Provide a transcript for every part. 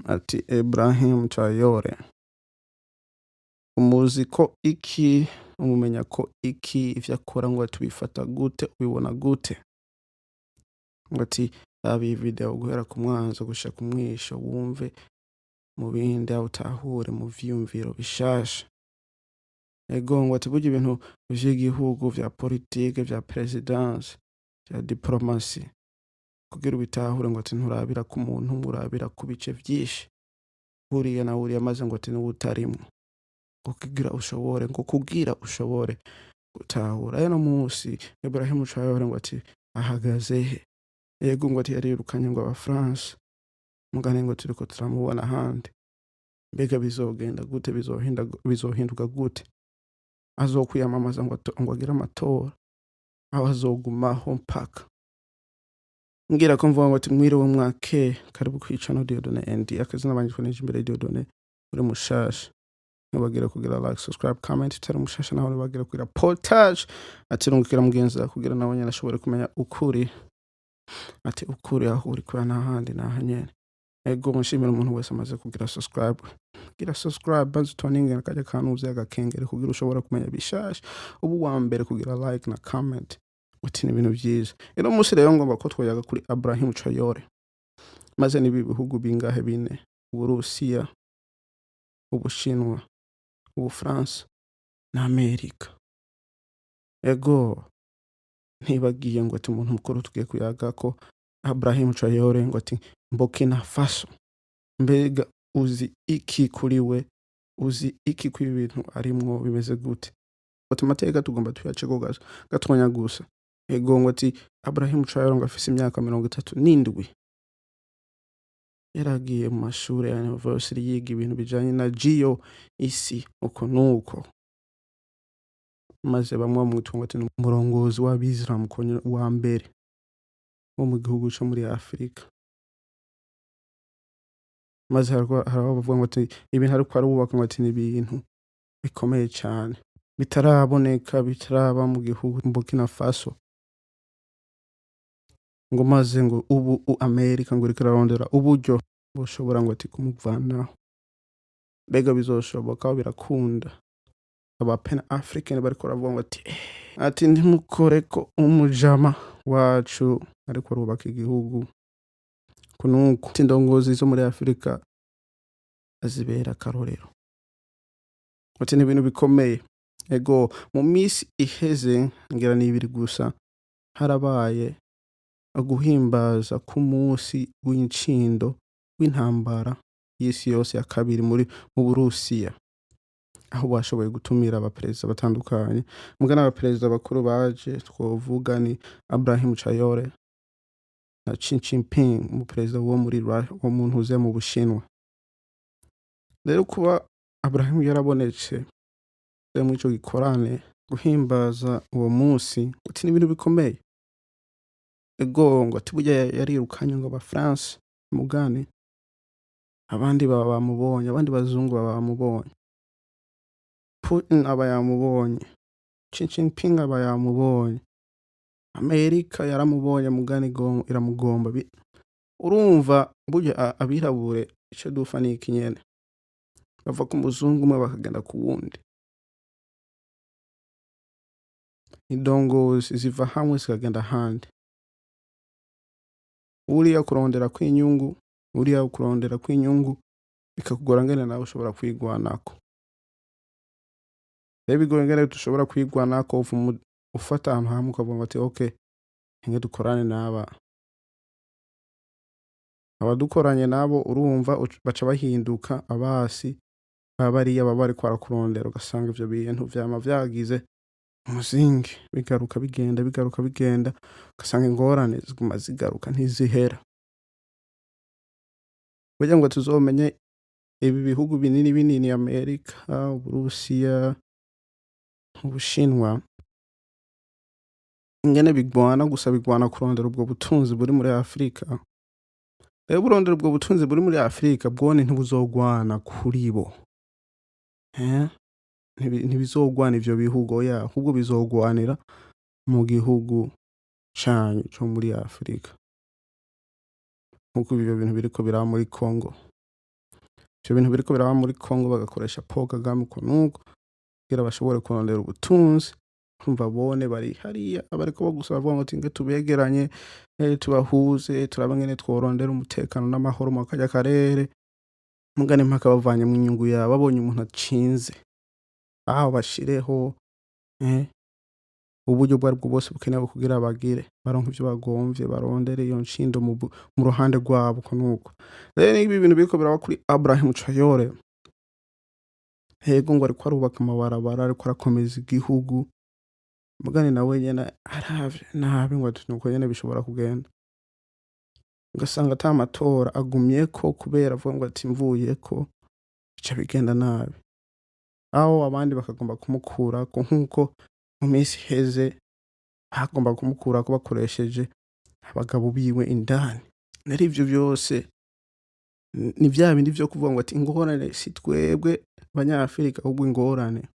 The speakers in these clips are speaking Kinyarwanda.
ati Ibrahim Traore umuzi ko iki umumenya ko iki ivyo akora ngo tubifata gute ubibona gute ngo ati abi video guhera ku mwanzo gushika ku mwisho wumve mu bindi aho utahure mu vyumviro bishasha ego ngo ati burya ibintu vy'igihugu vya politike vya presidence vya diplomasi kugira ubitahure ngo ati nturabira ku muntu murabira ku bice vyinshi buriya na buriya maze ngo ati n'ubutarimwo kugira ushobore gutahura rero musi Ibrahim Traore ngo ati ahagaze he yego ngo ati yarirukanye ngo abaFrance mugane ngo turiko turamubona handi mbega bizogenda gute bizohinduka gute azokwiyamamaza ngo agira amatora aho azogumaho mpaka ngira ko mvuga ngo ati mwiriwe mwake karibu kwicano Dieudonné ND akazina banjye nije imbere Dieudonné uri mushasha ntibagira kugira like subscribe comment tera mushasha naho ntibagira kugira portage ati rungikira mugenzi kugira nawe nyene ashobore kumenya ukuri ati ukuri aho uri kwa nahandi nahanyene ego nshimira umuntu wese amaze kugira subscribe banzu toninga nakajya kanuze agakengere kugira ushobora kumenya bishasha ubu wa mbere kugira like na comment uti ni ibintu byiza ero musi rero ngomba ko twoyaga kuri Ibrahim Traore maze nibi bihugu bingahe bine Uburusiya Ubushinwa Ubufaransa na Amerika ego ntibagiye ngo ati umuntu mukuru tugiye kuyaga ko Ibrahim Traore ngo ati Burkina Faso mbega uzi iki kuri we uzi iki ku ibintu arimwo bimeze gute automateka tugomba tuyace ko gatwonya gusa ego ngo ati Ibrahim Traore ngo afise imyaka 37 yaragiye mu mashuri ya university yiga ibintu bijanye na geo isi uko nuko maze bamwe mu tungo ati umurongozi w'abiziramu wa mbere wo mu gihugu cyo muri Afrika maze haraho bavuga ngo ati ibintu ariko arubaka ngo ati ni ibintu bikomeye cyane bitaraboneka bitaraba mu gihugu Burkina Faso ngo maze ngo ubu Amerika ngo rikararondera uburyo bushobora ngo ati kumuvanaho bega bizoshoboka birakunda aba Pan African bariko ravuga ngo ati ndimukore ko umujama wacu ariko arubaka igihugu kunuko tindongozi zo muri Afrika azibera karorero ati ni ibintu bikomeye ego mu misi iheze ngira ni ibiri gusa harabaye guhimbaza ku munsi w'incindo w'intambara y'isi yose ya kabiri mu Burusiya aho bashoboye gutumira abaperezida batandukanye mugana abaperezida bakuru baje twovuga ni Ibrahim Traore na Xi Jinping umuperezida wo muri wo muntu uze mu Bushinwa rero kuba Ibrahim yarabonetse mu ico gikorane guhimbaza uwo munsi ati ni ibintu bikomeye ego ngo ati burya yarirukanye ngo abaFrance mugane abandi baba bamubonye abandi bazungu baba bamubonye Putin aba yamubonye Xi Jinping aba yamubonye Amerika yaramubonye mugane iramugomba urumva burya abirabure ico dufa ni ikinyene bava ku muzungu umwe bakagenda ku wundi indongozi ziva hamwe zikagenda handi uriya kurondera kw'inyungu bikakugora ngene nawe ushobora kwigwanako rero bigoye ngene dushobora kwigwanako ufata ahantu hamwe ukavuga ati okay nge dukorane n'aba abadukoranye nabo urumva baca bahinduka abasi bariya baba bari kwarakurondera ugasanga ivyo bintu vyama vyagize umuzingi bigaruka bigenda ugasanga ingorane ziguma zigaruka ntizihera burya ngo tuzomenye ibi bihugu binini Amerika Uburusiya Ubushinwa ingene bigwana kurondera ubwo butunzi buri muri Afrika rero burondera ubwo butunzi buri muri Afrika bwone ntibuzogwana kuri bo ntibizogwana ivyo bihugu ahubwo bizogwanira mu gihugu canyu cyo muri Afrika nkuko ibyo bintu biriko biraba muri Congo ivyo bintu biriko biraba muri Congo bagakoresha Paul Kagame uko nuko kugira bashobore kurondera ubutunzi, urumva bone bari hariya abariko gusa bavuga ngo tinge tubegeranye, tubahuze turabe ngene tworondera umutekano n'amahoro mu karya karere, mugane mpaka bavanye mu nyungu yabo babonye umuntu acinze, aho bashireho uburyo bwo aribwo bwose bukenewe kugira bagire baronke ivyo bagomvye, barondere iyo nshindo mu ruhande rwabo uko nuko. Rero ibi bintu biriko biraba kuri Abraham Traore, hego ngo ariko arubaka amabarabara, ariko arakomeza igihugu, mugane nawe nyene aravye nabi ngo nuko nyene bishobora kugenda, ugasanga ata amatora agumyeko kubera avuga ngo ati mvuyeko bica bigenda nabi, aho abandi bakagomba kumukurako nk'uko mu minsi iheze bagomba kumukurako bakoresheje abagabo biwe indani. Rero ivyo vyose ni vya bindi vyo kuvuga ngo ati ingorane si twebwe abanyafrika ahubwo ingorane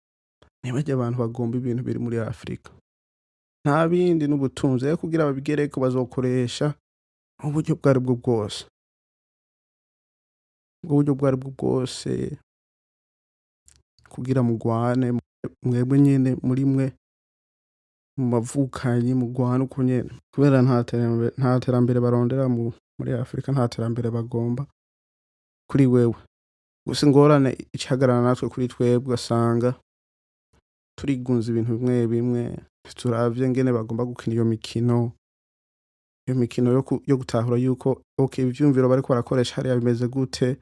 ni barya abantu bagomba ibintu biri muri Afrika, nta bindi n'ubutunzi. Rero kugira babigereko bazokoresha uburyo bwo aribwo bwose, ubwo buryo bwo aribwo bwose kugira mugwane mwebwe nyene muri mwe mu bavukanyi mugwane uko nyene, kubera nta terambere barondera muri Afrika, nta terambere bagomba kuri wewe. Gusa ingorane icahagarara natwe kuri twebwe, ugasanga turigunze ibintu bimwe bimwe, turavye ngene bagomba gukina iyo mikino yo gutahura yuko ivyumviro bariko barakoresha hariya bimeze gute,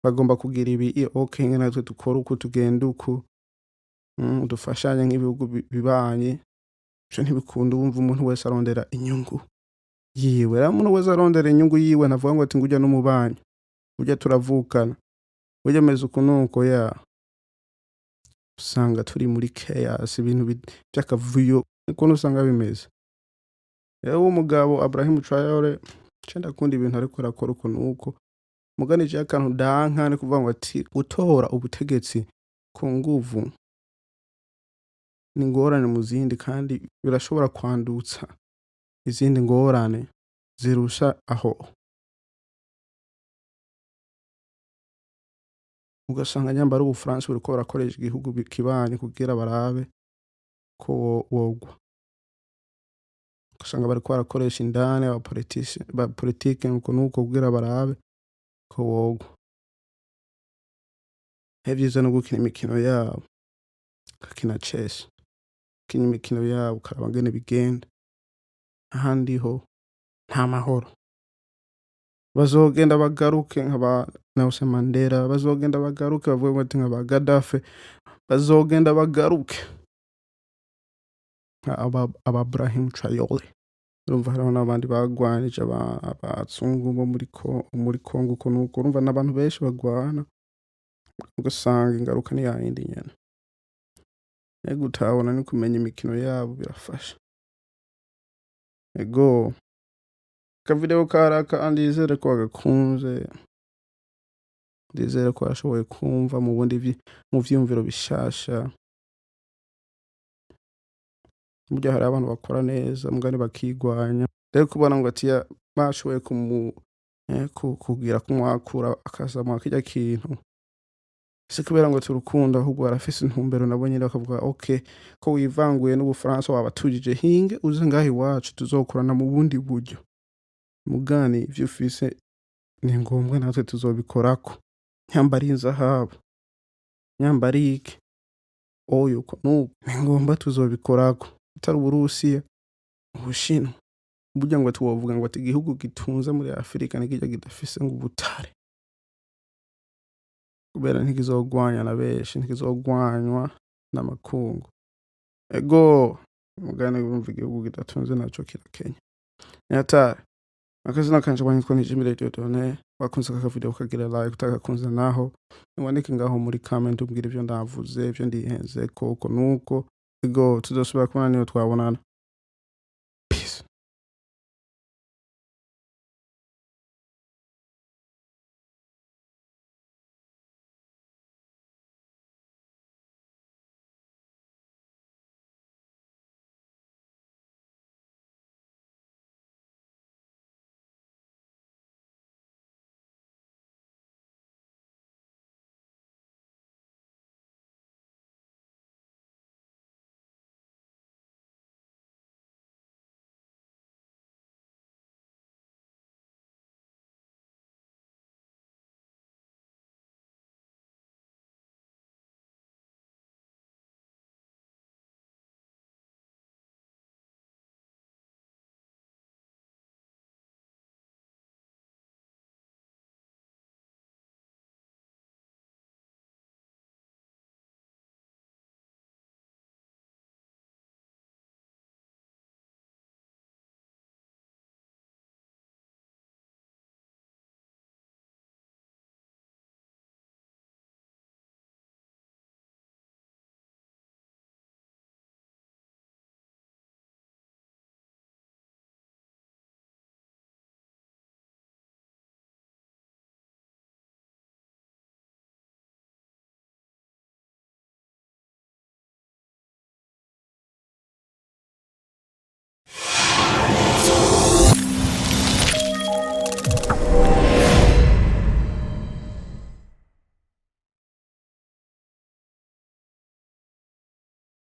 bagomba kugira ibi ngene natwe dukora uku tugenda uku, dufashanye nk'ibihugu bibanye. Ivyo ntibikunda, wumva umuntu wese arondera inyungu yiwe. Rero umuntu wese arondera inyungu yiwe ntavuga ngo ati ngurya n'umubanyi, ngurya turavukana, ngurya meze uku nuko usanga turi muri chaos, ibintu vy'akavuyo ukuntu usanga bimeze. Rero umugabo Abraham Traore ndakunda ibintu ariko arakora uko nuko, mugani je akantu danka ni kuvuga ngo ati gutora ubutegetsi ku nguvu ni ngorane mu zindi, kandi birashobora kwandutsa izindi ngorane zirusha aho. Ugasanga nyambara Ubufaransa buriko barakoresha igihugu kibanyi kugira barabe ko wogwa, ugasanga bariko barakoresha indani ba politike uko nuko kugira barabe ko wogwa. Ivyiza no gukina imikino yabo, gakina chess, gukina imikino yabo ukaraba ngene bigenda, ahandi ho nta mahoro. Bazogenda bagaruke nk'aba Nelson Mandela, bazogenda bagaruke bavuge ngo ati nk'aba Gaddafi, bazogenda bagaruke aba Abraham Traore. Urumva hariho n'abandi bagwanije abazungu bo muri Congo uko nuko, urumva n'abantu benshi bagwana, ugasanga ingaruka ni yayindi nyene. Ego utabona ni kumenya imikino yabo birafasha. Ego akavideo karaka ndizere ko wagakunze, ndizere ko washoboye kumva mu bundi mu vyumviro bishasha. Burya hari abantu bakora neza mugani bakigwanya, rero kubona ngo ati bashoboye kugira kumwakura akazamwa kirya kintu, si kubera ngo turukunda ahubwo barafise intumbero nabo nyene bakavuga ko wivanguye n'Ubufaransa wabatujije hinge uze ngaho iwacu tuzokorana mu bundi buryo, mugani ivyo ufise ni ngombwa natwe tuzobikorako. Nyambari inzahabu, nyambari iki oyo uko nuko ni ngombwa tuzobikorako, utari Uburusiya, Ubushinwa. Burya ngo tuwovuga ngo ati igihugu gitunze muri Afrika ni kirya kidafise ngo ubutare, kubera ntikizogwanya na benshi, ntikizogwanywa n'amakungu. Ego mugani wumva igihugu kidatunze naco kirakenya. Nyatari akazina kanje wanyitwa Nijimire Dieudonné, wakunze aka video ukagira like, utagakunze naho wandike ngaho muri comment umbwira ivyo ndavuze, ivyo ndihenzeko uko nuko. Ego tuzosubira kubona niyo twabonana.